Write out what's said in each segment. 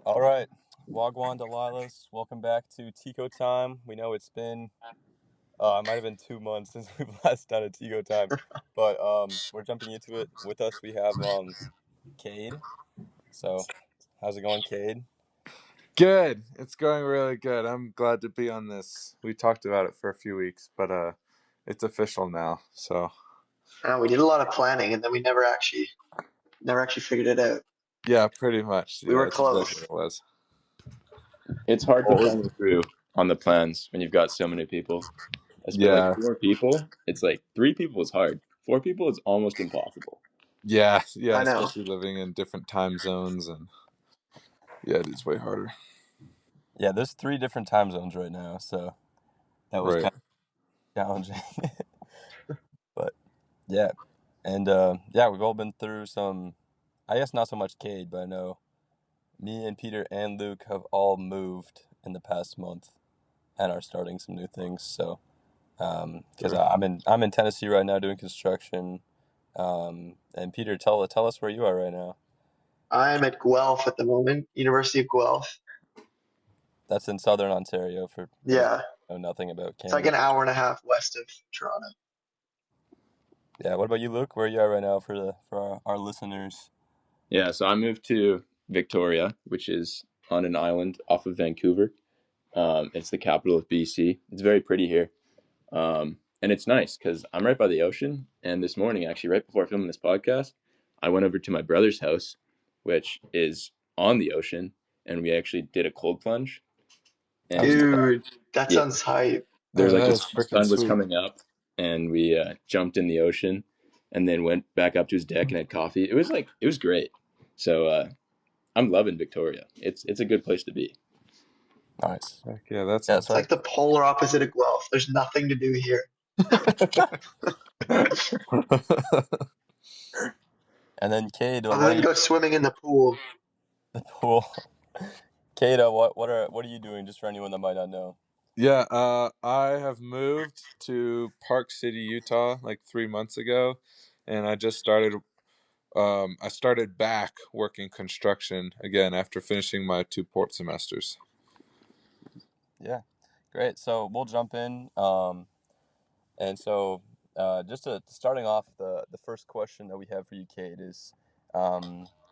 All right, Wagwan Delilahs, welcome back to Tico Time. We know it's been, it might have been 2 months since we've last done a Tico Time, but we're jumping into it. With us, we have Cade. So, how's it going, Cade? Good. It's going really good. I'm glad to be on this. We talked about it for a few weeks, but it's official now. So We did a lot of planning and then we never actually figured it out. yeah, pretty much. We Yeah, were that's exactly close. what it was. It's hard to What was? follow through on the plans when you've got so many people. Like Yeah, 4 people, it's like 3 people is hard. 4 people is almost impossible. yeah. I know. Especially living in different time zones, and yeah, it is way harder. Yeah, there's 3 different time zones right now, so that was Right. kind of challenging. But yeah, and yeah, we've all been through some, I guess not so much Cade, but I know me and Peter and Luke have all moved in the past month and are starting some new things, so. Because Sure. I'm in Tennessee right now doing construction. And Peter, tell us where you are right now. I'm at Guelph at the moment, University of Guelph. That's in Southern Ontario for those Yeah, who know nothing about it's like Canada. an hour and a half west of Toronto. Yeah. What about you, Luke? Where are you at right now for our listeners? Yeah, so I moved to Victoria, which is on an island off of Vancouver. It's the capital of BC. It's very pretty here. And it's nice because I'm right by the ocean. And this morning, actually, right before filming this podcast, I went over to my brother's house, which is on the ocean, and we actually did a cold plunge. Oh, And Dude, that yeah, sounds hype. there was like That the is freaking sun was sweet. coming up, and we jumped in the ocean, and then went back up to his deck and had coffee. It was great. So I'm loving Victoria. It's a good place to be. nice. Heck yeah, that Yeah. sounds. It's like the polar opposite of Guelph. There's nothing to do here. And then Cade, Other what are than you go swimming in the pool. the pool? Cade, what are you doing? Just for anyone that might not know. Yeah, I have moved to Park City, Utah, like 3 months ago, and I just started. I started back working construction again after finishing my 2 port semesters. Yeah. Great. So we'll jump in. And so, just starting off, the first question that we have for you, Cade, is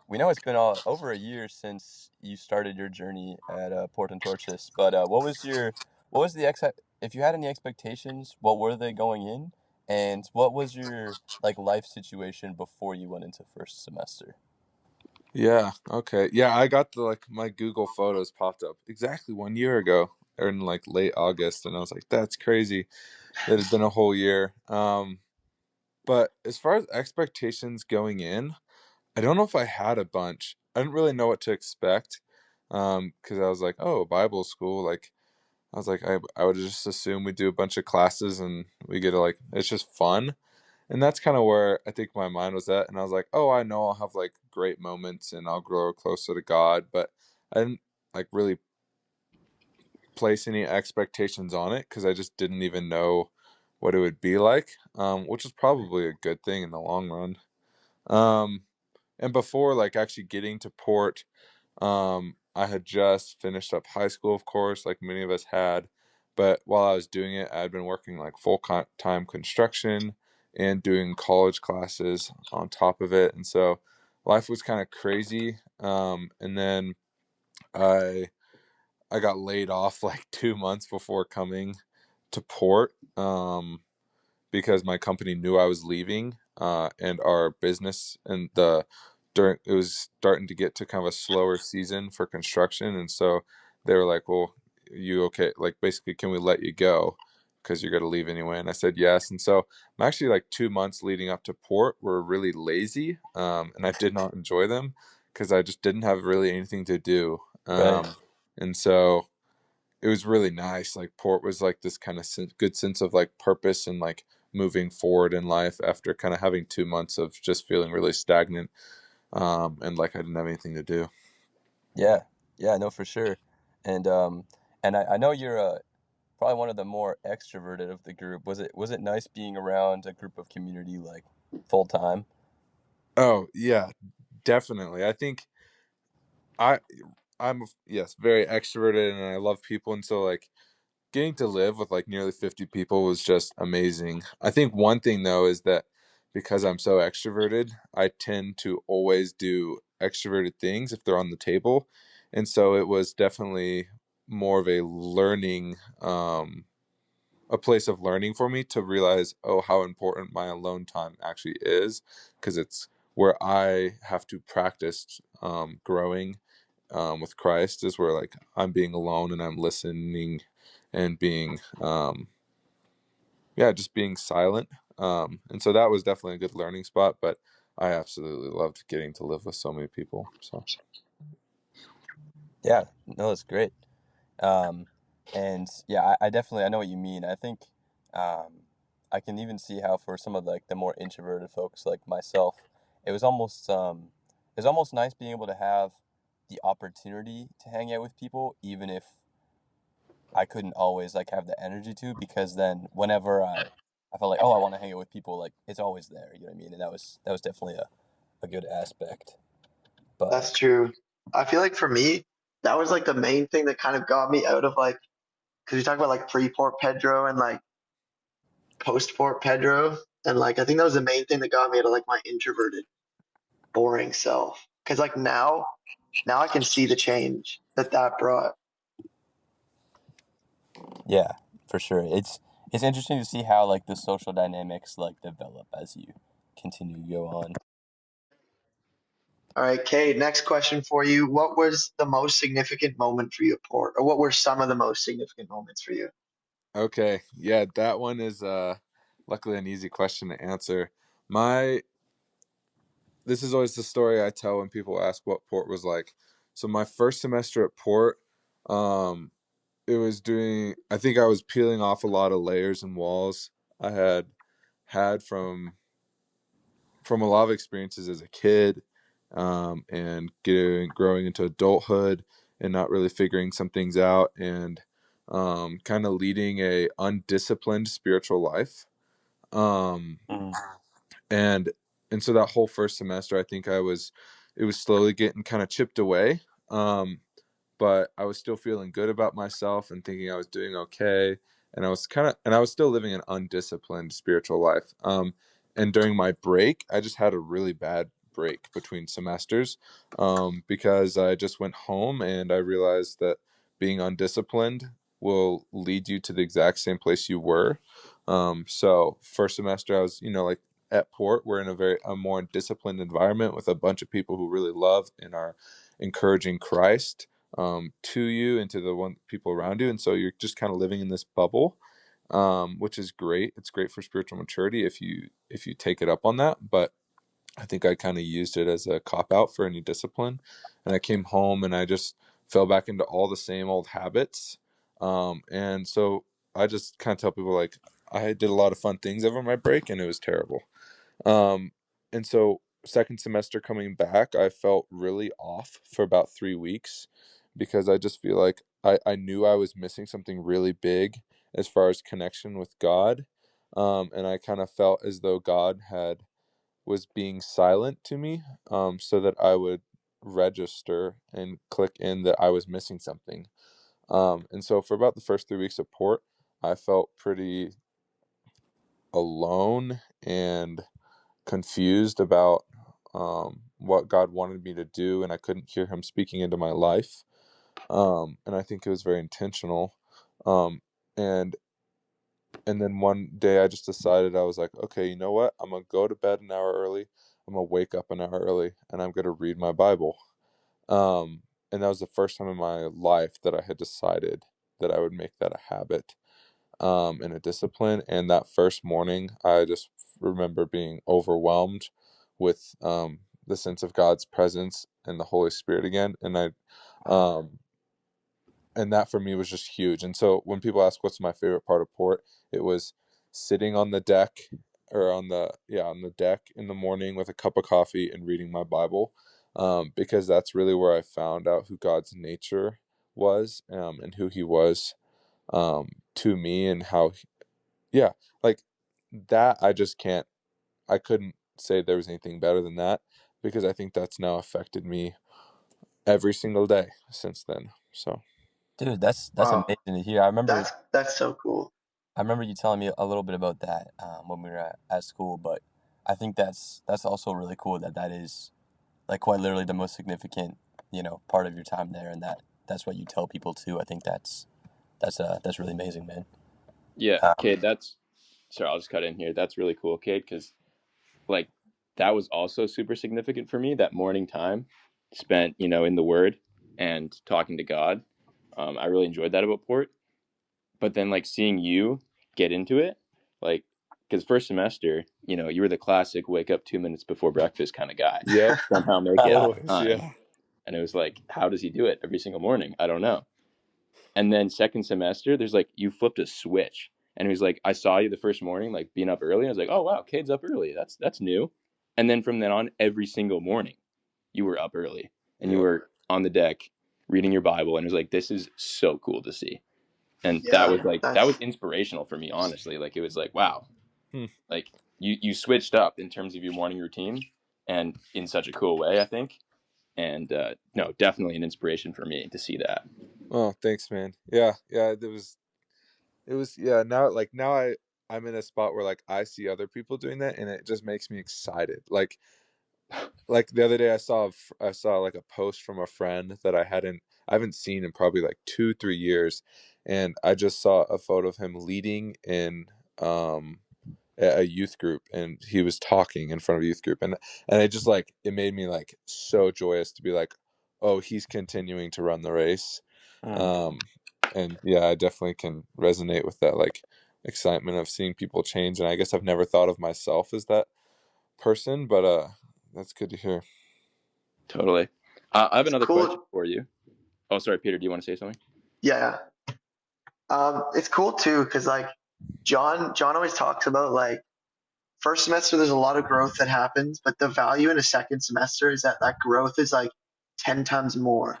we know it's been over a year since you started your journey at Portantorchas, but what was the if you had any expectations, what were they going in, and what was your like life situation before you went into first semester? Yeah, okay. Yeah, I got my Google Photos popped up exactly 1 year ago, or in like late August, and I was like, that's crazy. It had been a whole year. But as far as expectations going in, I don't know if I had a bunch. I didn't really know what to expect. Because I was like, oh, Bible school, like I was like, I would just assume we do a bunch of classes and we get to like it's just fun. And that's kind of where I think my mind was at. And I was like, oh, I know I'll have like great moments and I'll grow closer to God. But I didn't like really place any expectations on it because I just didn't even know what it would be like, which is probably a good thing in the long run. And before like actually getting to Port, I had just finished up high school, of course, like many of us had. But while I was doing it, I'd been working like time construction and doing college classes on top of it. And so life was kind of crazy. And then I I got laid off like 2 months before coming to Port, because my company knew I was leaving, and our business and the during it was starting to get to kind of a slower season for construction, and so they were like, "Well, you okay? Like basically, can we let you go because you're gonna leave anyway?" And I said yes. And so I'm actually like 2 months leading up to Port were really lazy, and I did not enjoy them because I just didn't have really anything to do, Right. and so it was really nice. Like Port was like this kind of good sense of like purpose and like moving forward in life after kind of having 2 months of just feeling really stagnant, and like I didn't have anything to do. Yeah. Yeah. No, for sure. And I know you're probably one of the more extroverted of the group. Was it nice being around a group of community like full time? Oh yeah, definitely. I think I I'm yes, very extroverted, and I love people, and so like getting to live with like nearly 50 people was just amazing. I think one thing though is that because I'm so extroverted, I tend to always do extroverted things if they're on the table. And so it was definitely more of a learning a place of learning for me to realize, oh, how important my alone time actually is, because it's where I have to practice growing with Christ, is where like I'm being alone and I'm listening and being just being silent. And so that was definitely a good learning spot, but I absolutely loved getting to live with so many people. So Yeah, no, that's great. Um, and yeah, I definitely I know what you mean. I think um, I can even see how for some of like the more introverted folks like myself, it was almost nice being able to have the opportunity to hang out with people, even if I couldn't always like have the energy to, because then whenever I felt like, oh, I want to hang out with people, like it's always there. You know what I mean? And that was definitely a good aspect. But That's true. I feel like for me, that was like the main thing that kind of got me out of like, because you talk about like pre-Port Pedro and like post-Port Pedro, and like I think that was the main thing that got me out of like my introverted, boring self. Because like now I can see the change that that brought. yeah, for sure. It's interesting to see how like the social dynamics like develop as you continue to go on. All right, Cade, next question for you. What was the most significant moment for you at Port? Or what were some of the most significant moments for you? okay, yeah, that one is luckily an easy question to answer. My This is always the story I tell when people ask what Port was like. So my first semester at Port, um, it was doing. I think I was peeling off a lot of layers and walls I had from a lot of experiences as a kid, and growing into adulthood and not really figuring some things out, and kind of leading a undisciplined spiritual life. Um, Mm. and and so that whole first semester, I think it was slowly getting kind of chipped away. But I was still feeling good about myself and thinking I was doing okay. And I was still living an undisciplined spiritual life. And during my break, I just had a really bad break between semesters, because I just went home and I realized that being undisciplined will lead you to the exact same place you were. So first semester, I was, like at Port, we're in a more disciplined environment with a bunch of people who really love and are encouraging Christ to you and to the one people around you, and so you're just kind of living in this bubble, which is great. It's great for spiritual maturity if you take it up on that. But I think I kind of used it as a cop out for any discipline, and I came home and I just fell back into all the same old habits, and so I just kind of tell people like I did a lot of fun things over my break, and it was terrible. um, and so second semester coming back, I felt really off for about 3 weeks because I just feel like I knew I was missing something really big as far as connection with God. And I kind of felt as though God was being silent to me, so that I would register and click in that I was missing something. And so for about the first 3 weeks of Port, I felt pretty alone and confused about what God wanted me to do, and I couldn't hear Him speaking into my life. And I think it was very intentional. Um, and and then one day I just decided, I was like, okay, you know what? I'm gonna go to bed an hour early. I'm gonna wake up an hour early, and I'm gonna read my Bible. And that was the first time in my life that I had decided that I would make that a habit, and a discipline. And that first morning, I just remember being overwhelmed with the sense of God's presence and the Holy Spirit again. And that for me was just huge. And so when people ask what's my favorite part of Port, it was sitting on the deck, or on the deck in the morning with a cup of coffee and reading my Bible, because that's really where I found out who God's nature was, and who He was, to me, and how yeah, like that. I couldn't say there was anything better than that, because I think that's now affected me every single day since then. So Dude, that's Wow, amazing to hear. that's so cool. I remember you telling me a little bit about that when we were at school, but I think that's also really cool that that is like quite literally the most significant, part of your time there, and that's what you tell people too. I think that's really amazing, man. Yeah, Um, Cade, sorry, I'll just cut in here. That's really cool, Cade, because like that was also super significant for me. That morning time spent, in the Word and talking to God. I really enjoyed that about Port. But then like seeing you get into it, like because first semester, you were the classic wake up 2 minutes before breakfast kind of guy. yep, Somehow make it on always, time. yeah. And it was like, how does he do it every single morning? I don't know. And then second semester, there's like you flipped a switch. And he was like, I saw you the first morning, like being up early. I was like, oh wow, Cade's up early. That's new. And then from then on, every single morning, you were up early and you Yep. were on the deck reading your Bible. And it was like, this is so cool to see. And that Yeah, was like that that's was inspirational for me, honestly. Like it was like, wow, Hmm. like you switched up in terms of your morning routine, and in such a cool way, I think. And no, definitely an inspiration for me to see that. Oh, thanks, man. Yeah, yeah. It was yeah. Now I'm in a spot where like I see other people doing that, and it just makes me excited. Like the other day I saw like a post from a friend that I haven't seen in probably like 2-3 years, and I just saw a photo of him leading in um a youth group, and he was talking in front of a youth group, and it just like it made me like so joyous to be like, oh, he's continuing to run the race. mm. um and yeah, I definitely can resonate with that like excitement of seeing people change, and I guess I've never thought of myself as that person, but that's good to hear. Totally. I have it's another question cool. for you. Oh, sorry, Peter. Do you want to say something? Yeah, it's cool too because like John always talks about like first semester there's a lot of growth that happens, but the value in a second semester is that that growth is like 10 times more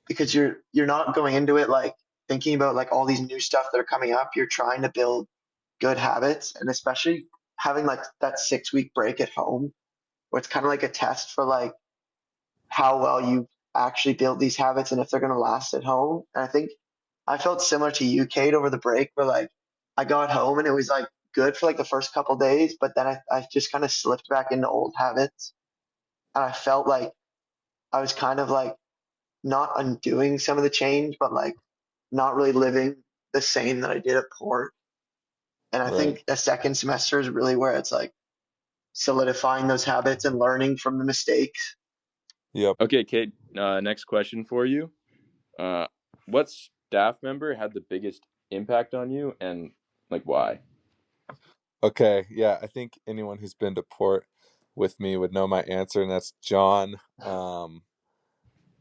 because you're not going into it like thinking about like all these new stuff that are coming up. You're trying to build good habits, and especially having like that 6 week break at home where it's kind of like a test for like how well you actually build these habits and if they're going to last at home. And I think I felt similar to you, Kate, over the break where like I got home and it was like good for like the first couple days, but then I just kind of slipped back into old habits. And I felt like I was kind of like not undoing some of the change, but like not really living the same that I did at Port. And I Right. think a second semester is really where it's like solidifying those habits and learning from the mistakes. Yep. Okay, Kate. Next question for you. Uh, what staff member had the biggest impact on you, and like why? Okay, yeah, I think anyone who's been to Port with me would know my answer, and that's John.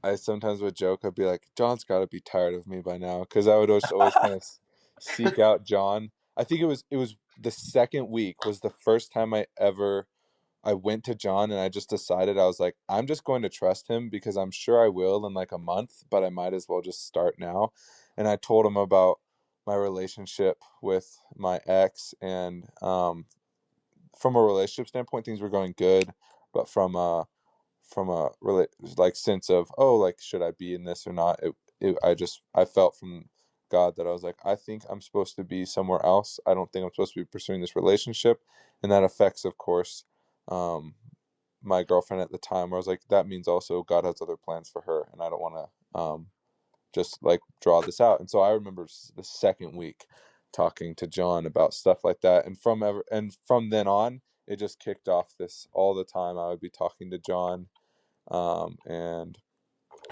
I sometimes would joke, I'd be like, John's got to be tired of me by now, because I would always kind of seek out John. I think it was the second week was the first time I went to John, and I just decided, I was like, I'm just going to trust him because I'm sure I will in like a month, but I might as well just start now. And I told him about my relationship with my ex, and from a relationship standpoint, things were going good, but from a really like sense of, oh, like should I be in this or not, I felt from God that I was like, I think I'm supposed to be somewhere else. I don't think I'm supposed to be pursuing this relationship, and that affects, of course, um my girlfriend at the time, where I was like, that means also God has other plans for her, and I don't want to just like draw this out. And so I remember the second week talking to John about stuff like that, and from then on, it just kicked off this all the time. I would be talking to John, and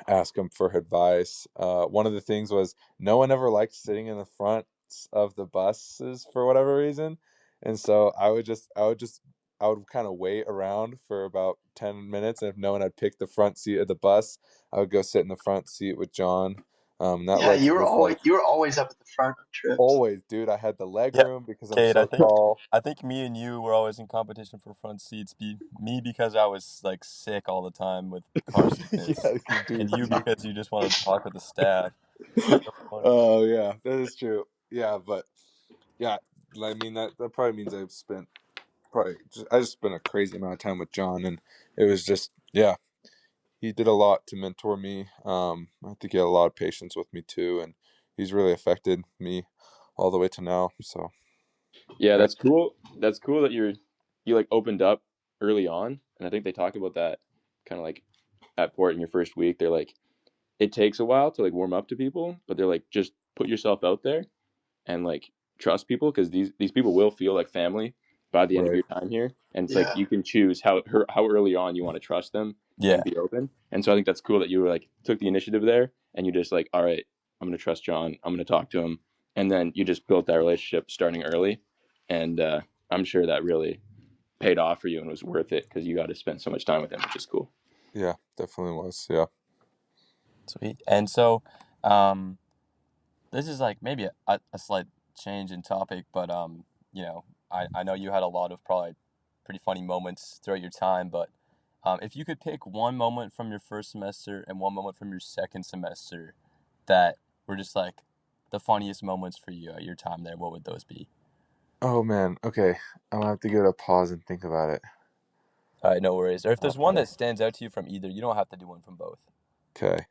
ask him for advice. One of the things was no one ever liked sitting in the front of the buses for whatever reason, and so I would kind of wait around for about 10 minutes, and if no one had picked the front seat of the bus, I would go sit in the front seat with John. That Yeah, led to this like, you were always up at the front of trips. always, dude. I had the leg Yeah, room because I'm Cade, so tall. I think me and you were always in competition for front seats. Me because I was like sick all the time with car sickness, Yeah, you and dude, you you. because you just wanted to talk with the staff. So funny. Oh yeah, that is true. Yeah, but yeah, I mean that probably means I just spent a crazy amount of time with John, and it was just, yeah, he did a lot to mentor me. I think he had a lot of patience with me too, and he's really affected me all the way to now. So Yeah, great. that's cool. That's cool that you like opened up early on, and I think they talk about that kind of like at Port in your first week. They're like, it takes a while to like warm up to people, but they're like, just put yourself out there and like trust people because these people will feel like family by the end of Right. your time here. And it's like Yeah. you can choose how early on you want to trust them Yeah. and be open. And so I think that's cool that you were like took the initiative there and you just like, all right, I'm gonna trust John. I'm gonna talk to him, and then you just built that relationship starting early, and I'm sure that really paid off for you and was worth it because you got to spend so much time with him, which is cool. Yeah, definitely was. Yeah. Sweet. And so, um, this is like maybe a slight change in topic, but you know, I know you had a lot of probably pretty funny moments throughout your time, but if you could pick one moment from your first semester and one moment from your second semester that were just like the funniest moments for you at your time there, what would those be? Oh man. Okay. I'm gonna have to give it a pause and think about it. All right, no worries. Or if there's one Uh, that stands out to you from either, you don't have to do one from both. okay.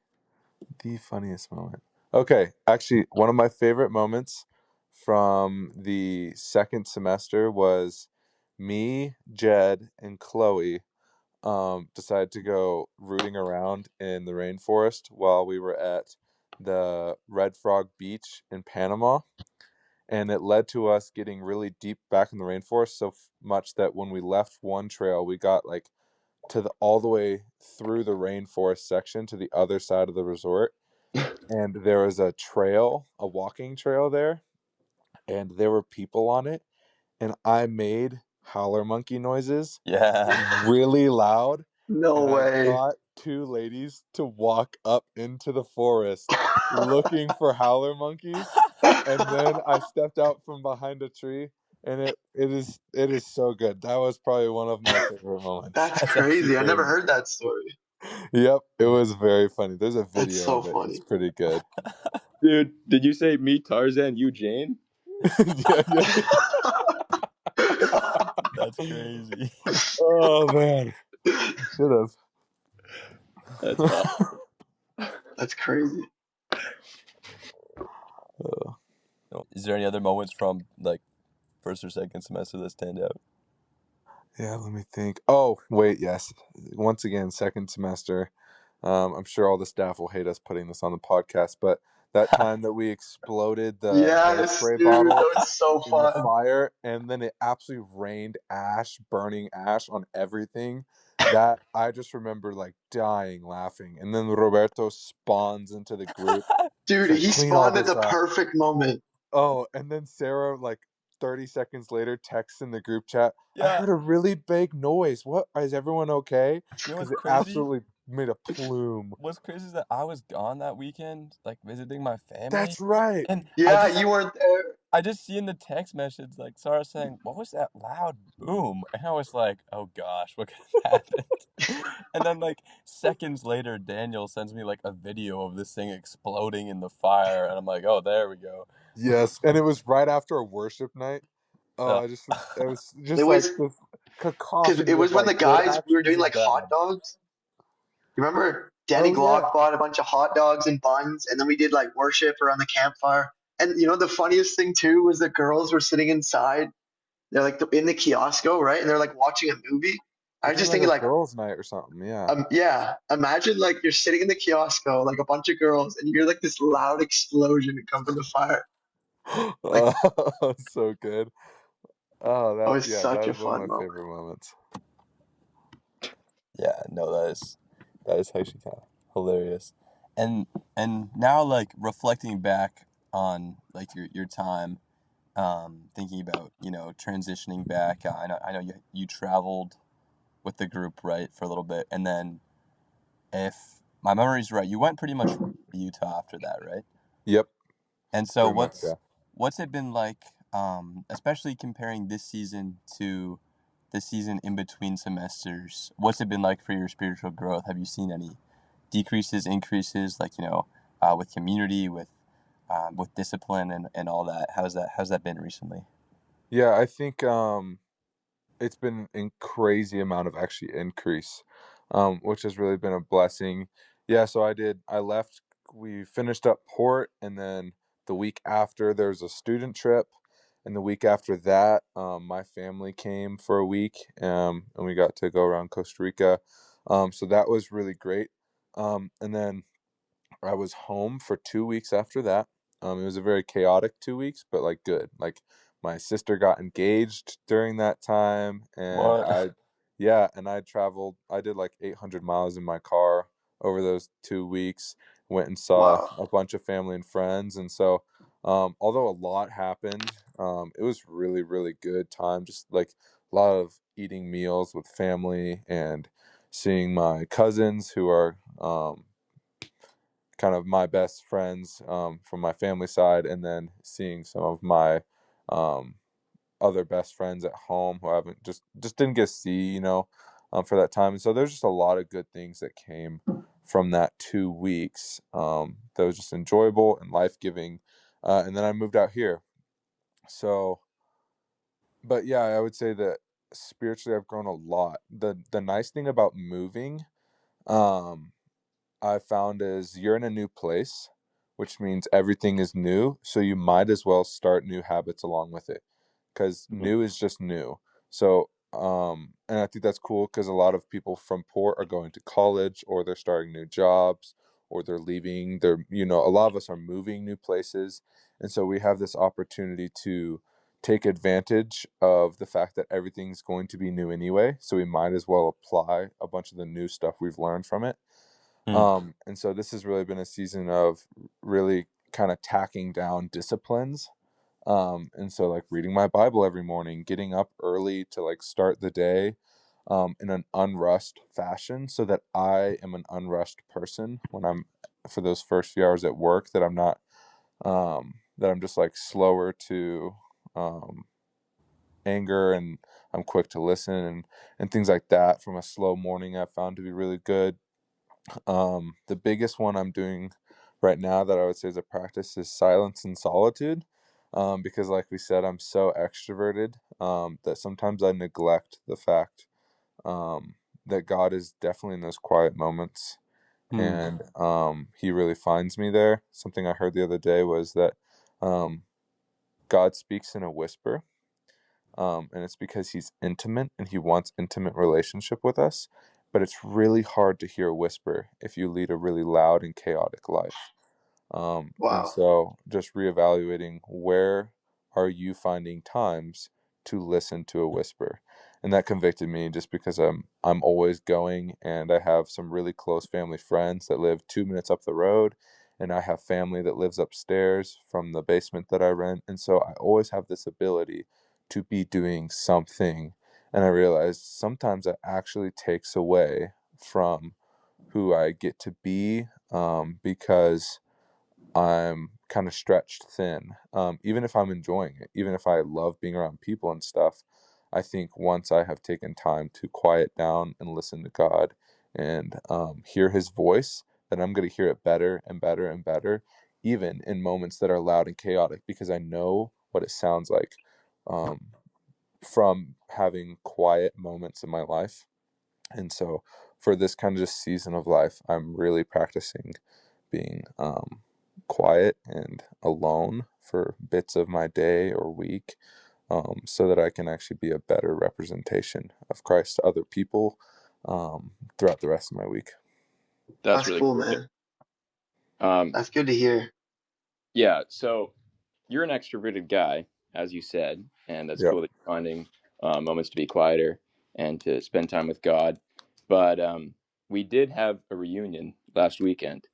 The funniest moment. Okay. Actually, one of my favorite moments from the second semester was me, Jed, and Chloe decided to go rooting around in the rainforest while we were at the Red Frog Beach in Panama. And it led to us getting really deep back in the rainforest so much that when we left one trail, we got like to the all the way through the rainforest section to the other side of the resort. And there was a trail, a walking trail there, and there were people on it. And I made howler monkey noises Yeah. really loud, No and I way. got two ladies to walk up into the forest looking for howler monkeys, and then I stepped out from behind a tree, and it is so good. That was probably one of my favorite moments. That's That's actually crazy. I never crazy. heard that story. Yep, it was very funny. There's a That's video so of it. It's funny. pretty good. Dude, did you say me, Tarzan, you, Jane? Yeah, yeah. That's crazy. Oh man, should have. That's awesome. That's crazy. Is there any other moments from like first or second semester that stand out? Yeah, let me think. Oh, wait, yes. Once again, second semester. I'm sure all the staff will hate us putting this on the podcast, but that time that we exploded the Yes, hairspray dude. bottle That was so in the fun. fire, and then it absolutely rained ash, burning ash on everything. That I just remember like dying laughing. And then Roberto spawns into the group. It's Dude, like, he clean all spawned at this the up. perfect moment. Oh, and then Sarah, like 30 seconds later, texts in the group chat, I Yeah. heard a really big noise. What? Is everyone okay? You know Because what's it crazy? absolutely made a plume. What's crazy is that I was gone that weekend, like visiting my family, That's right. and Yeah, you weren't there. I just see in the text message like Sarah saying, "What was that loud boom?" And I was like, "Oh gosh, what could have happened?" And then like seconds later, Daniel sends me like a video of this thing exploding in the fire, and I'm like, "Oh, there we go." Yes. And it was right after a worship night. Oh, Uh, it was It just like was this because it cacophony of was when like the good guys we were actions doing and like hot bad. dogs. You remember Danny Oh, yeah. Glock bought a bunch of hot dogs and buns, and then we did like worship around the campfire. And you know the funniest thing too was the girls were sitting inside. They're like in the kiosco, right? And they're like watching a movie. I We're was doing just like thinking a like, girls' night or something. Yeah. yeah, imagine like you're sitting in the kiosco, like a bunch of girls, and you hear like this loud explosion come from the fire. Like, Oh, so good. Oh, that that, was yeah, that such a was one of fun my moment. favorite moments. yeah, no, that is actually kind of hilarious, and now like reflecting back on like your time, thinking about transitioning back. I know you traveled with the group, right, for a little bit, and then if my memory's right, you went pretty much to Utah after that, right? Yep, And so pretty much, what's yeah. what's it been like, especially comparing this season to the season in between semesters? What's it been like for your spiritual growth? Have you seen any decreases, increases, like with community, with discipline and all that? How's that been recently? Yeah, I think it's been a crazy amount of actually increase. which has really been a blessing. Yeah, so I left, we finished up port, and then the week after there's a student trip, and the week after that, my family came for a week, and we got to go around Costa Rica. So that was really great. And then I was home for 2 weeks after that. It was a very chaotic 2 weeks, but like good. Like my sister got engaged during that time, and What? yeah, and I traveled. I did like 800 miles in my car over those 2 weeks. Went and saw Wow. a bunch of family and friends, and so although a lot happened, it was really really good time. Just like a lot of eating meals with family and seeing my cousins who are kind of my best friends from my family side, and then seeing some of my um, other best friends at home who I haven't just didn't get to see, for that time. And so there's just a lot of good things that came from that 2 weeks that was just enjoyable and life giving. And then I moved out here. So, but yeah, I would say that spiritually I've grown a lot. The nice thing about moving, um, I found is you're in a new place, which means everything is new. So you might as well start new habits along with it, because Mhm. new is just new. So, and I think that's cool because a lot of people from port are going to college, or they're starting new jobs, or they're leaving. A lot of us are moving new places. And so we have this opportunity to take advantage of the fact that everything's going to be new anyway. So we might as well apply a bunch of the new stuff we've learned from it. Hmm. And so this has really been a season of really kind of tacking down disciplines. And so like reading my Bible every morning, getting up early to like start the day in an unrushed fashion, so that I am an unrushed person when I'm for those first few hours at work, that I'm not that I'm just like slower to um anger, and I'm quick to listen, and things like that. From a slow morning I've found to be really good. The biggest one I'm doing right now that I would say is a practice is silence and solitude. Because, like we said, I'm so extroverted that sometimes I neglect the fact that God is definitely in those quiet moments, Hmm. and He really finds me there. Something I heard the other day was that um, God speaks in a whisper, and it's because he's intimate and he wants intimate relationship with us. But it's really hard to hear a whisper if you lead a really loud and chaotic life. And Wow. so just reevaluating, where are you finding times to listen to a whisper? And that convicted me, just because I'm always going, and I have some really close family friends that live 2 minutes up the road, and I have family that lives upstairs from the basement that I rent. And so I always have this ability to be doing something. And I realized sometimes it actually takes away from who I get to be, because I'm kind of stretched thin. Even if I'm enjoying it, even if I love being around people and stuff, I think once I have taken time to quiet down and listen to God, and hear His voice, then I'm going to hear it better and better and better, even in moments that are loud and chaotic, because I know what it sounds like um, from having quiet moments in my life. And so for this kind of just season of life, I'm really practicing being quiet and alone for bits of my day or week, so that I can actually be a better representation of Christ to other people throughout the rest of my week. That's That's really cool, cool. man. Um, That's good to hear. yeah, so you're an extroverted guy, as you said, and that's Yep. cool that you're finding moments to be quieter and to spend time with God. But we did have a reunion last weekend,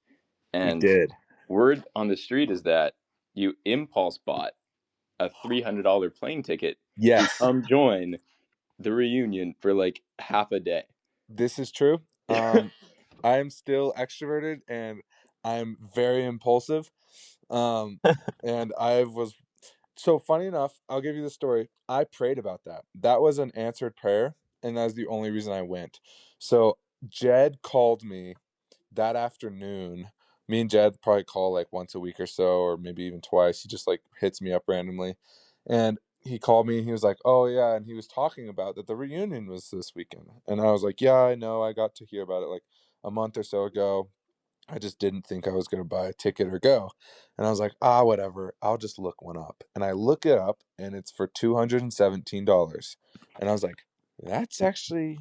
We and did. word on the street is that you impulse bought a $300 plane ticket to Yes, come join the reunion for like half a day. this is true. I am still extroverted, and I'm very impulsive. Um, and I was So funny enough, I'll give you the story. I prayed about that. That was an answered prayer, and that was the only reason I went. So Jed called me that afternoon. Me and Jed probably call like once a week or so, or maybe even twice. He just like hits me up randomly. And he called me. He was like, "Oh yeah," and he was talking about that the reunion was this weekend, and I was like, "Yeah, I know. I got to hear about it like a month or so ago. I just didn't think I was going to buy a ticket or go." And I was like, whatever. I'll just look one up. And I look it up and it's for $217. And I was like, that's actually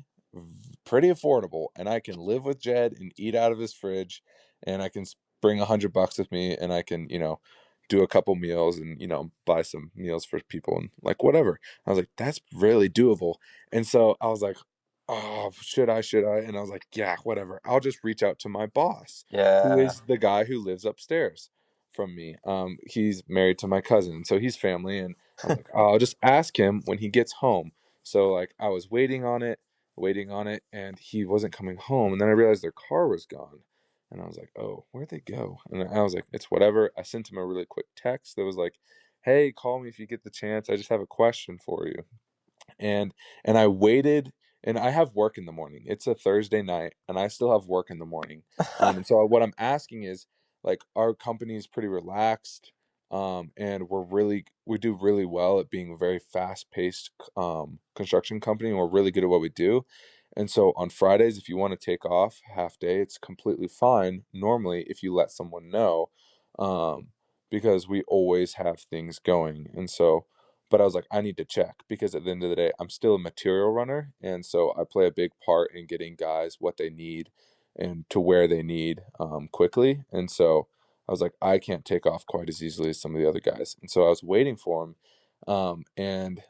pretty affordable. And I can live with Jed and eat out of his fridge. And I can bring $100 with me and I can, do a couple meals and, buy some meals for people and like whatever. I was like, that's really doable. And so I was like, oh, should I? And I was like, yeah, whatever. I'll just reach out to my boss, who Yeah. is the guy who lives upstairs from me. He's married to my cousin, so he's family. And I was like, I'll just ask him when he gets home. So like I was waiting on it, and he wasn't coming home. And then I realized their car was gone. And I was like, oh, where'd they go? And I was like, it's whatever. I sent him a really quick text that was like, hey, call me if you get the chance. I just have a question for you. And I waited, and I have work in the morning. It's a Thursday night and I still have work in the morning. And so what I'm asking is, like, our company is pretty relaxed, and we do really well at being a very fast-paced construction company, and we're really good at what we do. And so on Fridays, if you want to take off half day, it's completely fine normally if you let someone know, um, because we always have things going. And so, but I was like, I need to check, because at the end of the day, I'm still a material runner. And so I play a big part in getting guys what they need and to where they need, quickly. And so I was like, I can't take off quite as easily as some of the other guys. And so I was waiting for him. And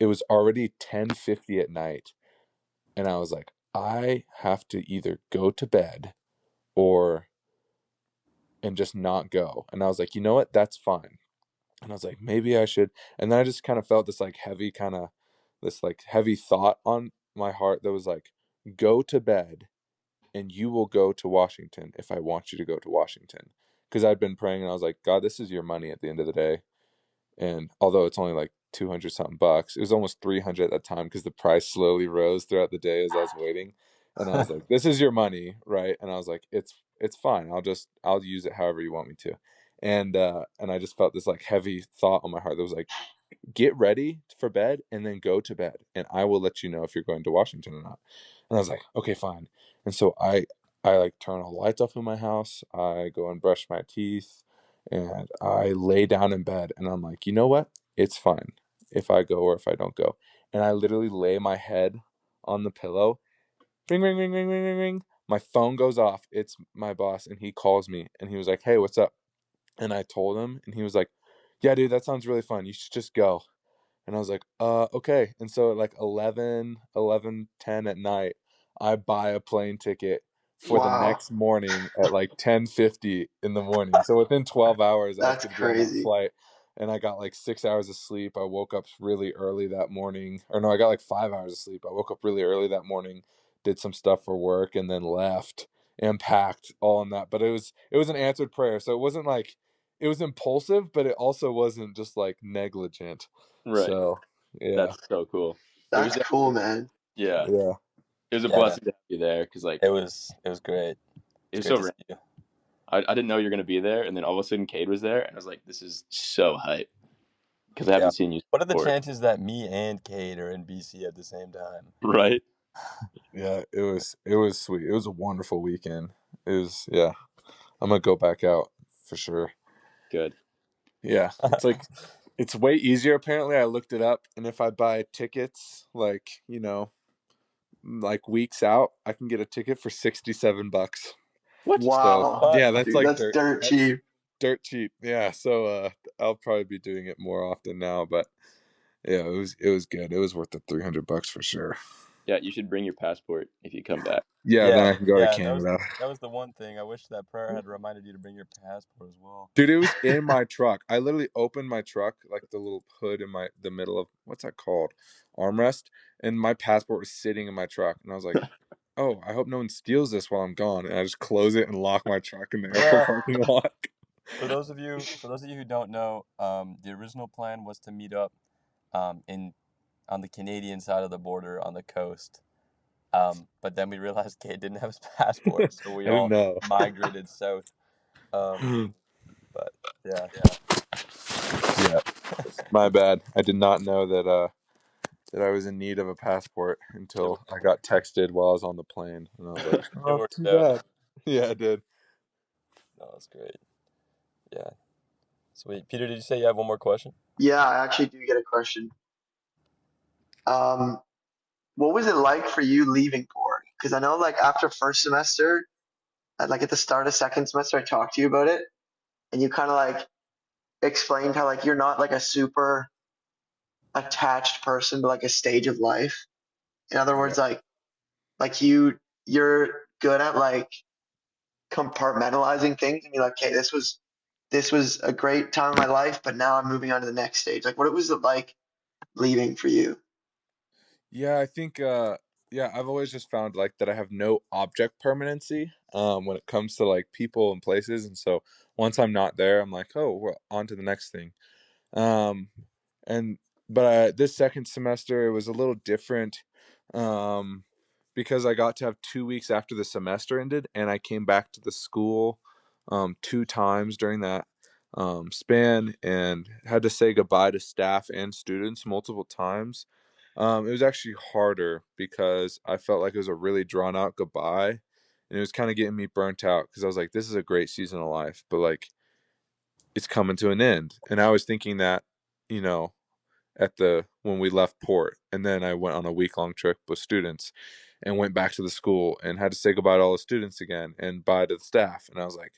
it was already 10:50 at night. And I was like, I have to either go to bed or and just not go. And I was like, you know what? That's fine. And I was like, maybe I should. And then I just kind of felt this like heavy thought on my heart that was like, go to bed and you will go to Washington if I want you to go to Washington. Because I'd been praying and I was like, God, this is your money at the end of the day. And although it's only like 200 something bucks, it was almost 300 at that time because the price slowly rose throughout the day as I was waiting. And I was like, this is your money, right? And I was like, it's fine. I'll use it however you want me to. And I just felt this like heavy thought on my heart that was like, get ready for bed and then go to bed, and I will let you know if you're going to Washington or not. And I was like, okay, fine. And so I like turn all the lights off in my house. I go and brush my teeth and I lay down in bed and I'm like, you know what? It's fine if I go or if I don't go. And I literally lay my head on the pillow. Ring, ring, ring, ring, ring, ring, ring. My phone goes off. It's my boss and he calls me and he was like, hey, what's up? And I told him and he was like, yeah, dude, that sounds really fun. You should just go. And I was like, okay. And so at like 11:10 at night, I buy a plane ticket for the Wow, next morning at like 10:50 in the morning. So within 12 hours, I was that's going to be on that crazy. flight. And I got like 6 hours of sleep. I woke up really early that morning. Or no, I got like 5 hours of sleep. I woke up really early that morning, did some stuff for work, and then left and packed all in that. But it was an answered prayer. So it wasn't like, it was impulsive, but it also wasn't just like negligent. Right. So, yeah, That's so cool. It was That's cool, definitely, man. yeah, yeah, it was a Yeah, man. blessing to have you there because like It was great. it It's was great so to see random. you. I didn't know you were gonna be there, and then all of a sudden Cade was there, and I was like, this is so hype because I Yeah. haven't seen you What are the before, chances that me and Cade are in BC at the same time? right? yeah. It was sweet. It was a wonderful weekend. It was, yeah. I'm gonna go back out for sure. Good. Yeah, it's way easier apparently. I looked it up, and if I buy tickets like like weeks out, I can get a ticket for $67. What? So Wow, What? yeah, that's dude, like that's dirt that's cheap. dirt cheap. Yeah, so I'll probably be doing it more often now, but yeah, it was good. It was worth the $300 for sure. Yeah, you should bring your passport if you come back. Yeah, then Yeah, I can go to yeah. That was Canada. that was the one thing. I wish that prayer had reminded you to bring your passport as well. Dude, it was in my truck. I literally opened my truck, like the little hood in the middle of, what's that called? Armrest. And my passport was sitting in my truck. And I was like, oh, I hope no one steals this while I'm gone. And I just close it and lock my truck in the airport Well, parking lot. for those of you who don't know, the original plan was to meet up in on the Canadian side of the border on the coast. But then we realized Cade didn't have his passport, so we I didn't all know. migrated south. Um, but yeah, Yeah. My bad. I did not know that I was in need of a passport It until worked, I got texted while I was on the plane, and I was like, it "Oh, worked too out. bad." Yeah, I did. No, that's great. Yeah, sweet. Peter, did you say you have one more question? Yeah, I actually do get a question. Um, what was it like for you leaving Port? Because I know like after first semester, like at the start of second semester, I talked to you about it, and you kind of like explained how like you're not like a super attached person to like a stage of life. In other Yeah. words, like you're good at like compartmentalizing things and be like, okay, this was a great time of my life, but now I'm moving on to the next stage. Like, what was it like leaving for you? Yeah, I think yeah, I've always just found like that I have no object permanency when it comes to like people and places, and so once I'm not there, I'm like, "Oh, well, on to the next thing." Um and but this second semester it was a little different um because I got to have 2 weeks after the semester ended, and I came back to the school two times during that span, and had to say goodbye to staff and students multiple times. It was actually harder because I felt like it was a really drawn out goodbye, and it was kind of getting me burnt out because I was like, this is a great season of life, but like it's coming to an end. And I was thinking that, you know, at the when we left port, and then I went on a week long trip with students and went back to the school and had to say goodbye to all the students again and bye to the staff. And I was like,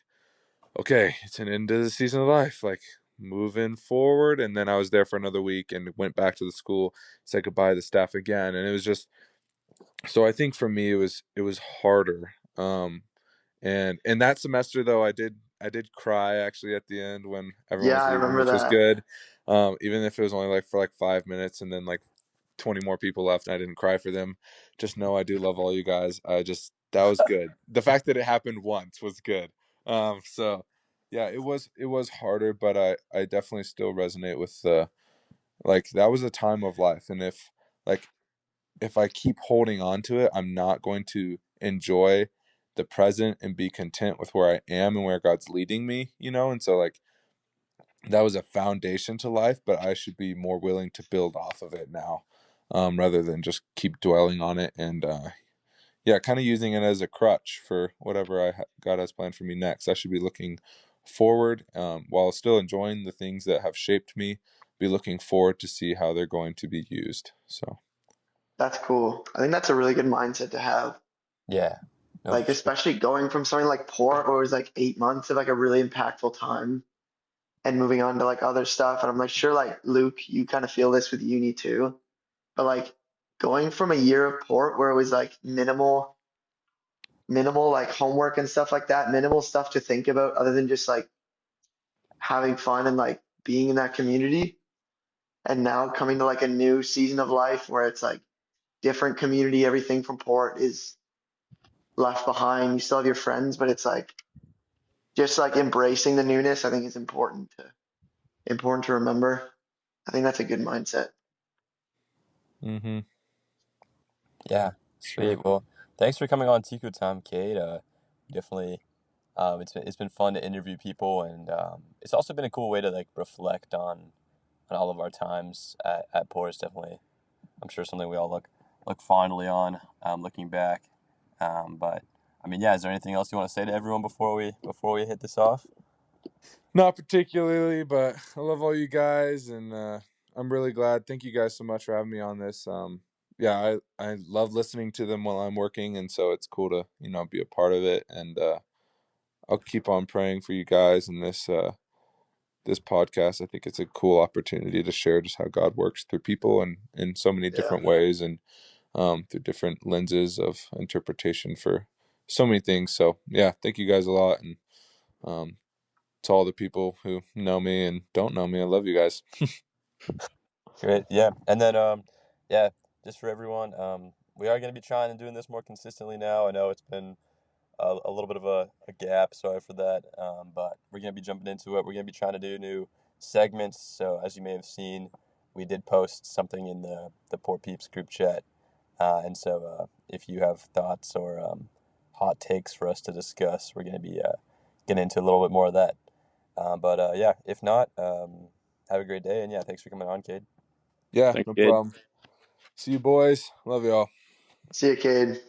okay, it's an end to the season of life, like moving forward. And then I was there for another week and went back to the school, said goodbye to the staff again. And it was just, so I think for me it was harder. And that semester though, I did cry actually at the end when everyone Yeah, was I leaving, remember which was that. good. Even if it was only like for like 5 minutes, and then like 20 more people left and I didn't cry for them. Just know I do love all you guys. That was good. The fact that it happened once was good. So yeah, it was harder, but I definitely still resonate with like that was a time of life, and like if I keep holding on to it, I'm not going to enjoy the present and be content with where I am and where God's leading me, you know? And so like that was a foundation to life, but I should be more willing to build off of it now, rather than just keep dwelling on it and yeah, kind of using it as a crutch for whatever God has planned for me next. I should be looking forward, while still enjoying the things that have shaped me. Be looking forward to see how they're going to be used. So. That's cool. I think that's a really good mindset to have. Yeah. No, Like, for sure. especially going from something like Port, where it was like 8 months of like a really impactful time, and moving on to like other stuff. And I'm like, sure, like Luke, you kind of feel this with uni too. But like going from a year of Port where it was like minimal like homework and stuff like that, minimal stuff to think about other than just like having fun and like being in that community. And now coming to like a new season of life where it's like different community, everything from Port is left behind. You still have your friends, but it's like just like embracing the newness, I think is important to remember. I think that's a good mindset. Mm-hmm. Yeah, Sure. sweet. Well, thanks for coming on Tico Time, Cade. Definitely, it's been fun to interview people, and it's also been a cool way to like reflect on all of our times at Port. It's definitely, I'm sure, something we all look fondly on, looking back. But I mean, yeah, is there anything else you want to say to everyone before we hit this off? Not particularly, but I love all you guys, and I'm really glad. Thank you guys so much for having me on this. Yeah, I love listening to them while I'm working, and so it's cool to be a part of it. And I'll keep on praying for you guys in this podcast. I think it's a cool opportunity to share just how God works through people and in so many Yeah. different ways, and through different lenses of interpretation for so many things. So yeah, thank you guys a lot, and um, to all the people who know me and don't know me, I love you guys. Great. Yeah. And then, yeah, just for everyone, we are going to be trying and doing this more consistently now. I know it's been a little bit of a gap. Sorry for that. But we're going to be jumping into it. We're going to be trying to do new segments. So as you may have seen, we did post something in the Poor Peeps group chat. And so if you have thoughts or hot takes for us to discuss, we're going to be getting into a little bit more of that. But yeah, if not, have a great day. And yeah, thanks for coming on, Cade. Yeah, Thanks, no Cade. problem. See you boys. Love y'all. See you, Cade.